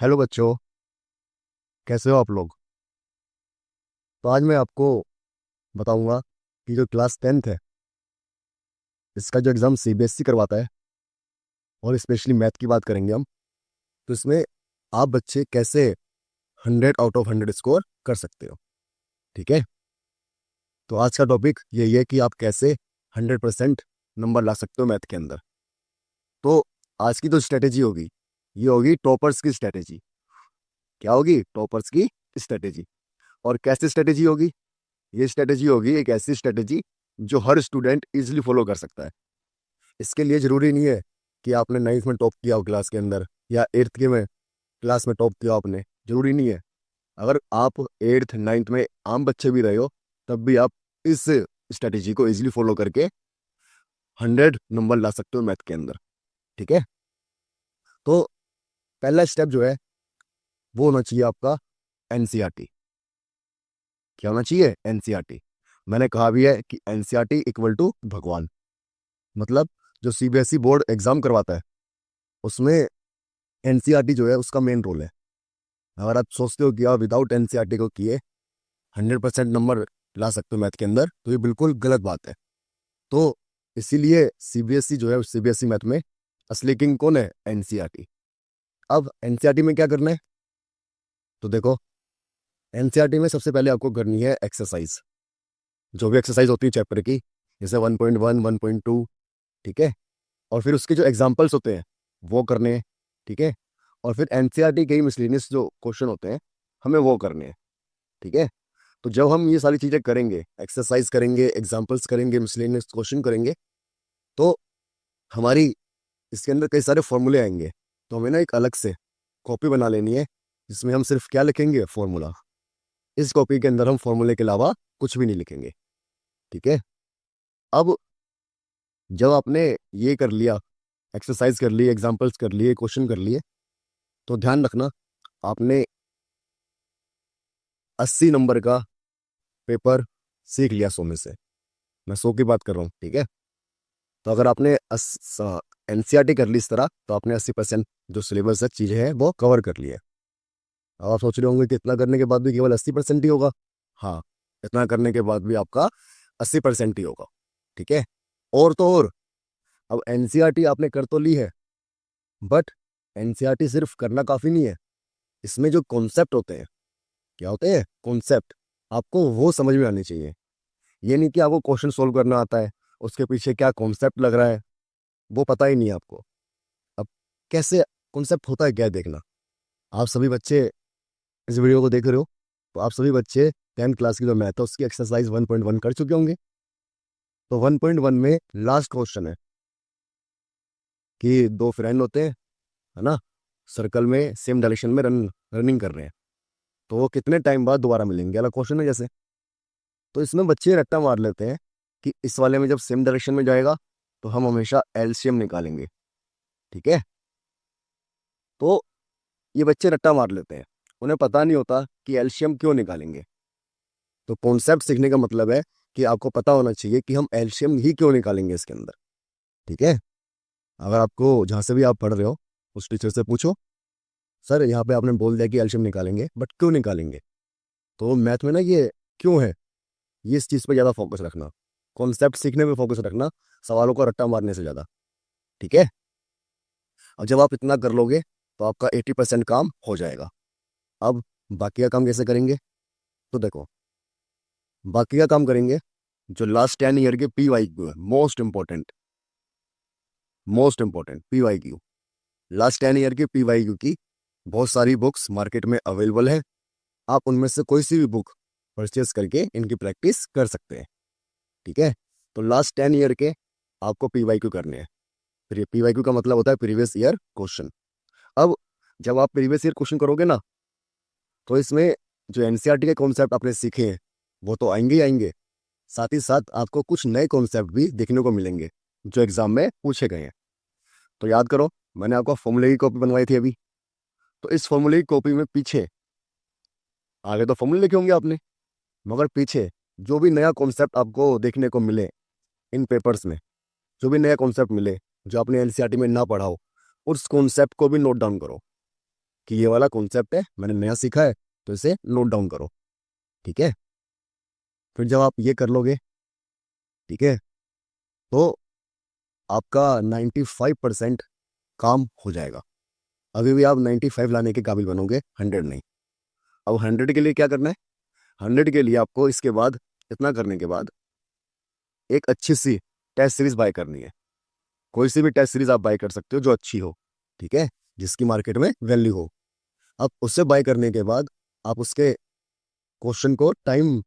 Hello बच्चों, कैसे हो आप लोग। तो आज मैं आपको बताऊंगा कि जो क्लास 10th है इसका जो एग्ज़ाम सीबीएसई करवाता है, और स्पेशली मैथ की बात करेंगे हम। तो इसमें आप बच्चे कैसे 100 आउट ऑफ 100 स्कोर कर सकते हो। ठीक है। तो आज का टॉपिक यही है कि आप कैसे 100% नंबर ला सकते हो मैथ के अंदर। तो आज की जो स्ट्रेटेजी होगी, ये होगी टॉपर्स की स्ट्रेटेजी। क्या होगी? टॉपर्स की स्ट्रेटेजी। और कैसी स्ट्रेटेजी होगी? ये स्ट्रेटेजी होगी एक ऐसी स्ट्रेटेजी जो हर स्टूडेंट इजीली फॉलो कर सकता है। इसके लिए ज़रूरी नहीं है कि आपने 9th में टॉप किया हो क्लास के अंदर, या 8th के में क्लास में टॉप किया हो आपने। ज़रूरी नहीं है। अगर आप 8th 9th में आम बच्चे भी रहे हो, तब भी आप इस स्ट्रेटेजी को इजीली फॉलो करके 100 नंबर ला सकते हो मैथ के अंदर। ठीक है। तो पहला स्टेप जो है वो होना चाहिए आपका एनसीईआरटी। क्या होना चाहिए? एनसीईआरटी। मैंने कहा भी है कि एनसीईआरटी इक्वल टू भगवान। मतलब जो सीबीएसई बोर्ड एग्जाम करवाता है उसमें एनसीईआरटी जो है उसका मेन रोल है। अगर आप सोचते हो कि आप विदाउट एनसीईआरटी को किए 100% नंबर ला सकते हो मैथ के अंदर, तो ये बिल्कुल गलत बात है। तो इसीलिए सीबीएसई जो है, सीबीएसई मैथ में असली किंग कौन है? एनसीईआरटी। अब एनसीईआरटी में क्या करना है? तो देखो, एनसीईआरटी में सबसे पहले आपको करनी है एक्सरसाइज। जो भी एक्सरसाइज होती है चैप्टर की, जैसे 1.1 1.2। ठीक है। और फिर उसके जो एग्जाम्पल्स होते हैं वो करने हैं। ठीक है। और फिर एनसीईआरटी के ही मिसलेनियस जो क्वेश्चन होते हैं हमें वो करने हैं। ठीक है। तो जब हम ये सारी चीज़ें करेंगे, एक्सरसाइज करेंगे, एग्जाम्पल्स करेंगे, मिसलेनियस क्वेश्चन करेंगे, तो हमारी इसके अंदर कई सारे फॉर्मूले आएंगे। तो हमें ना एक अलग से कॉपी बना लेनी है जिसमें हम सिर्फ क्या लिखेंगे? फॉर्मूला। इस कॉपी के अंदर हम फॉर्मूले के अलावा कुछ भी नहीं लिखेंगे। ठीक है। अब जब आपने ये कर लिया, एक्सरसाइज कर ली, एग्जाम्पल्स कर लिए, क्वेश्चन कर लिए, तो ध्यान रखना आपने 80 नंबर का पेपर सीख लिया 100 में से। मैं 100 की बात कर रहा हूँ। ठीक है। तो अगर आपने एनसीईआरटी कर ली इस तरह, तो आपने 80% जो सिलेबस है, चीज़ें हैं, वो कवर कर ली है। अब आप सोच रहे होंगे कि इतना करने के बाद भी केवल 80% ही होगा। हाँ, इतना करने के बाद भी आपका 80% ही होगा। ठीक है। और तो और, अब एनसीईआरटी आपने कर तो ली है, बट एनसीईआरटी सिर्फ करना काफ़ी नहीं है। इसमें जो कॉन्सेप्ट होते हैं, क्या होते हैं? कॉन्सेप्ट। आपको वो समझ में आने चाहिए। ये नहीं कि आपको क्वेश्चन सोल्व करना आता है, उसके पीछे क्या कॉन्सेप्ट लग रहा है वो पता ही नहीं है आपको। अब कैसे कॉन्सेप्ट होता है क्या है देखना। आप सभी बच्चे इस वीडियो को देख रहे हो, तो आप सभी बच्चे 10th क्लास की जो मैथ है उसकी एक्सरसाइज 1.1 कर चुके होंगे। तो 1.1 में लास्ट क्वेश्चन है कि दो फ्रेंड होते हैं, है ना, सर्कल में सेम डायरेक्शन में रनिंग कर रहे हैं, तो वो कितने टाइम बाद दोबारा मिलेंगे, वाला क्वेश्चन है जैसे। तो इसमें बच्चे रट्टा मार लेते हैं कि इस वाले में जब सेम डायरेक्शन में जाएगा तो हम हमेशा एलसीएम निकालेंगे। ठीक है। तो ये बच्चे रट्टा मार लेते हैं, उन्हें पता नहीं होता कि एलसीएम क्यों निकालेंगे। तो कॉन्सेप्ट सीखने का मतलब है कि आपको पता होना चाहिए कि हम एलसीएम ही क्यों निकालेंगे इसके अंदर। ठीक है। अगर आपको जहाँ से भी आप पढ़ रहे हो उस टीचर से पूछो, सर यहाँ पे आपने बोल दिया कि एलसीएम निकालेंगे, बट क्यों निकालेंगे? तो मैथ में ना ये क्यों है, ये इस चीज़ पे ज़्यादा फोकस रखना, कॉन्सेप्ट सीखने में फोकस रखना, सवालों को रट्टा मारने से ज़्यादा। ठीक है। और जब आप इतना कर लोगे तो आपका 80% काम हो जाएगा। अब बाकी का काम कैसे करेंगे? तो देखो, बाकी का काम करेंगे जो लास्ट 10 ईयर के पी वाई क्यू है, most important P Y Q. Last 10 year के पी वाई क्यू की बहुत सारी बुक्स मार्केट में अवेलेबल है। आप उनमें से कोई सी भी बुक परचेज करके इनकी प्रैक्टिस कर सकते हैं। ठीक है। तो लास्ट 10 ईयर के आपको पी वाई क्यू करने हैं। फिर पी वाई क्यू का मतलब होता है प्रीवियस ईयर क्वेश्चन। अब जब आप प्रीवियस ईयर क्वेश्चन करोगे ना, तो इसमें जो एनसीईआरटी के कॉन्सेप्ट आपने सीखे हैं वो तो आएंगे ही आएंगे, साथ ही साथ आपको कुछ नए कॉन्सेप्ट भी देखने को मिलेंगे जो एग्जाम में पूछे गए हैं। तो याद करो, मैंने आपको फॉर्मूले की कॉपी बनवाई थी अभी। तो इस फॉर्मूले की कॉपी में पीछे, आगे तो फॉर्मूले लिखे होंगे आपने, मगर पीछे जो भी नया कॉन्सेप्ट आपको देखने को मिले इन पेपर्स में, जो भी नया कॉन्सेप्ट मिले जो आपने एनसीईआरटी में ना पढ़ा हो, उस कॉन्सेप्ट को भी नोट डाउन करो। कि ये वाला कॉन्सेप्ट है, मैंने नया सीखा है, तो इसे नोट डाउन करो। ठीक है, फिर जब आप ये कर लोगे, ठीक है, तो आपका 95% काम हो जाएगा। अभी भी आप 95 लाने के काबिल बनोगे, 100 नहीं। अब 100 के लिए क्या करना है? 100 के लिए आपको इसके बाद, इतना करने के बाद, एक अच्छी सी टेस्ट सीरीज बाय करनी है। कोई सी भी टेस्ट सीरीज आप बाय कर सकते हो जो अच्छी हो, ठीक है, जिसकी मार्केट में वैल्यू हो। अब उससे बाय करने के बाद आप उसके क्वेश्चन को टाइम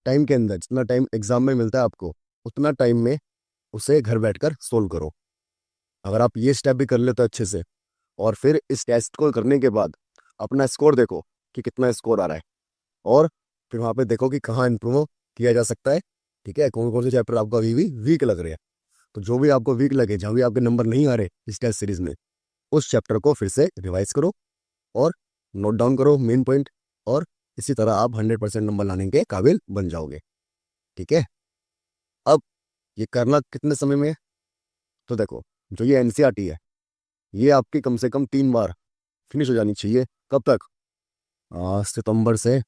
टाइम के अंदर, जितना टाइम एग्जाम में मिलता है आपको, उतना टाइम में उसे घर बैठकर सोल्व करो। अगर आप ये स्टेप भी कर लेते हो अच्छे से, और फिर इस टेस्ट को करने के बाद अपना स्कोर देखो कि कितना स्कोर आ रहा है, और फिर वहाँ पे देखो कि कहाँ इंप्रूव किया जा सकता है। ठीक है, कौन कौन से चैप्टर आपको अभी भी वीक लग रहे हैं, तो जो भी आपको वीक लगे, जहाँ भी आपके नंबर नहीं आ रहे इस टेस्ट सीरीज में, उस चैप्टर को फिर से रिवाइज करो और नोट डाउन करो मेन पॉइंट, और इसी तरह आप 100% नंबर लाने के काबिल बन जाओगे। ठीक है, अब ये करना कितने समय में है? तो देखो, जो ये एनसीईआरटी है, ये आपकी कम से कम 3 बार फिनिश हो जानी चाहिए। कब तक? सितंबर से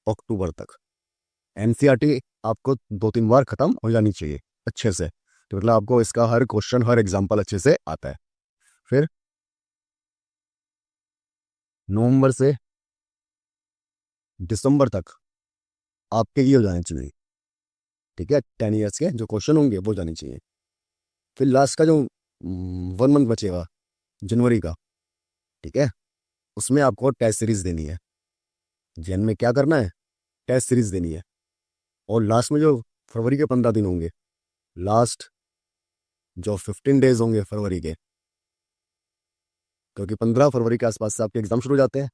अक्टूबर तक एनसीईआरटी आपको 2-3 बार खत्म हो जानी चाहिए अच्छे से। तो मतलब आपको इसका हर क्वेश्चन, हर एग्जाम्पल अच्छे से आता है। फिर नवंबर से दिसंबर तक आपके ये हो जाने चाहिए। ठीक है, 10 ईयर्स के जो क्वेश्चन होंगे वो जाने चाहिए। फिर लास्ट का जो 1 मंथ बचेगा, जनवरी का, ठीक है, उसमें आपको टेस्ट सीरीज देनी है। जैन में क्या करना है? टेस्ट सीरीज देनी है। और लास्ट में जो फरवरी के 15 दिन होंगे, लास्ट जो 15 डेज होंगे फरवरी के, क्योंकि 15 फरवरी के आसपास से आपके एग्जाम शुरू हो जाते हैं,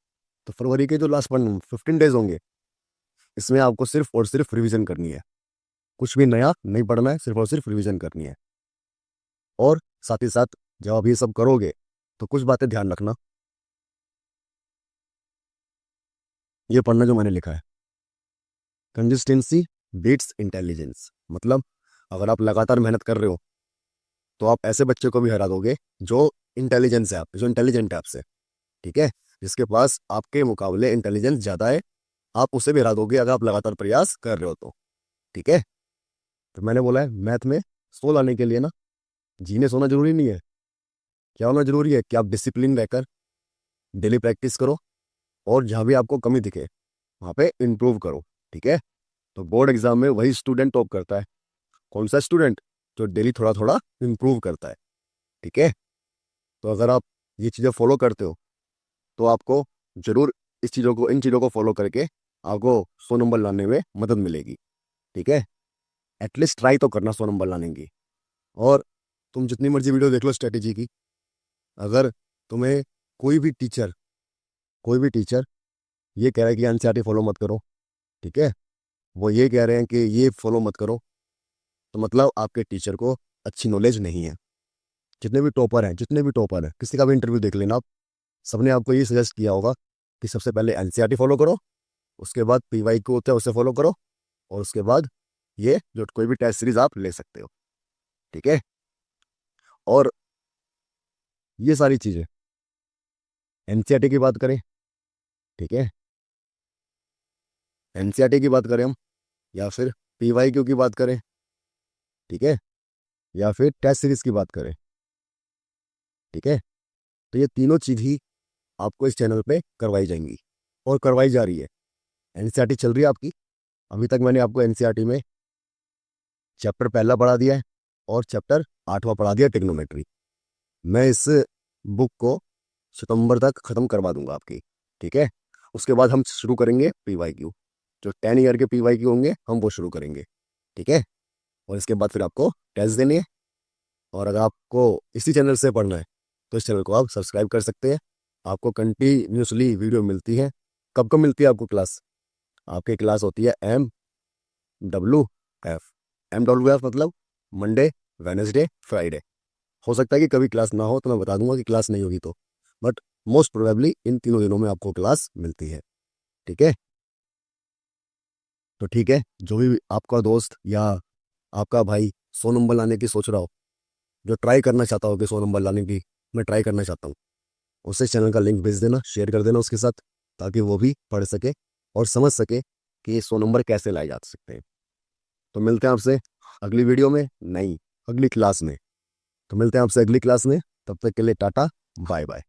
तो फरवरी के जो लास्ट 15 डेज होंगे, इसमें आपको सिर्फ और सिर्फ रिवीजन करनी है। कुछ भी नया नहीं पढ़ना है, सिर्फ और सिर्फ रिवीजन करनी है। और साथ ही साथ जब आप ये सब करोगे तो कुछ बातें ध्यान रखना। ये पढ़ना जो मैंने लिखा है, कंसिस्टेंसी बीट्स इंटेलिजेंस। मतलब अगर आप लगातार मेहनत कर रहे हो तो आप ऐसे बच्चे को भी हरा दोगे जो इंटेलिजेंस है, आप जो इंटेलिजेंट है आपसे, ठीक है, जिसके पास आपके मुकाबले इंटेलिजेंस ज़्यादा है, आप उसे भी हरा दोगे अगर आप लगातार प्रयास कर रहे हो तो। ठीक है, तो मैंने बोला है मैथ में 100 लाने के लिए ना, जीने सोना जरूरी नहीं है। क्या होना जरूरी है? कि आप डिसिप्लिन रहकर डेली प्रैक्टिस करो, और जहाँ भी आपको कमी दिखे वहाँ पे इम्प्रूव करो। ठीक है, तो बोर्ड एग्जाम में वही स्टूडेंट टॉप करता है। कौन सा स्टूडेंट? जो डेली थोड़ा थोड़ा इम्प्रूव करता है। ठीक है, तो अगर आप ये चीज़ें फॉलो करते हो तो आपको जरूर इन चीज़ों को फॉलो करके आपको 100 नंबर लाने में मदद मिलेगी। ठीक है, एटलीस्ट ट्राई तो करना 100 नंबर लाने की। और तुम जितनी मर्जी वीडियो देख लो स्ट्रेटेजी की, अगर तुम्हें कोई भी टीचर ये कह रहा है कि एनसीईआरटी फॉलो मत करो, ठीक है, वो ये कह रहे हैं कि ये फॉलो मत करो, तो मतलब आपके टीचर को अच्छी नॉलेज नहीं है। जितने भी टॉपर हैं, किसी का भी इंटरव्यू देख लेना आप, सबने आपको ये सजेस्ट किया होगा कि सबसे पहले एनसीईआरटी फॉलो करो, उसके बाद पीवाई को होता है उसे फॉलो करो, और उसके बाद ये जो कोई भी टेस्ट सीरीज आप ले सकते हो। ठीक है, और ये सारी चीज़ें एनसीईआरटी की बात करें, ठीक है, एनसीईआरटी की बात करें हम, या फिर पीवाई क्यू की बात करें, ठीक है, या फिर टेस्ट सीरीज की बात करें, ठीक है, तो ये तीनों चीज़ ही आपको इस चैनल पे करवाई जाएंगी और करवाई जा रही है। एनसीईआरटी चल रही है आपकी। अभी तक मैंने आपको एनसीईआरटी में चैप्टर पहला पढ़ा दिया है और चैप्टर 8वां पढ़ा दिया, टिग्नोमेट्री। मैं इस बुक को सितंबर तक ख़त्म करवा दूंगा आपकी। ठीक है, उसके बाद हम शुरू करेंगे पीवाईक्यू। जो 10 ईयर के पीवाईक्यू होंगे हम वो शुरू करेंगे। ठीक है, और इसके बाद फिर आपको टेस्ट देने हैं। और अगर आपको इसी चैनल से पढ़ना है तो इस चैनल को आप सब्सक्राइब कर सकते हैं। आपको कंटिन्यूसली वीडियो मिलती है। कब कब मिलती है आपको क्लास? आपकी क्लास होती है MWF। MWF मतलब मंडे, वेनसडे, फ्राइडे। हो सकता है कि कभी क्लास ना हो तो मैं बता दूंगा कि क्लास नहीं होगी तो, बट मोस्ट प्रोबेबली इन तीनों दिनों में आपको क्लास मिलती है। ठीक है, तो ठीक है, जो भी आपका दोस्त या आपका भाई 100 नंबर लाने की सोच रहा हो, जो ट्राई करना चाहता हो कि 100 नंबर लाने की मैं ट्राई करना चाहता हूँ, उसे चैनल का लिंक भेज देना, शेयर कर देना उसके साथ, ताकि वो भी पढ़ सके और समझ सके कि ये 100 नंबर कैसे लाए जा सकते हैं। तो मिलते हैं आपसे अगली वीडियो में, नहीं, अगली क्लास में। तो मिलते हैं आपसे अगली क्लास में, तब तक के लिए टाटा, बाय बाय।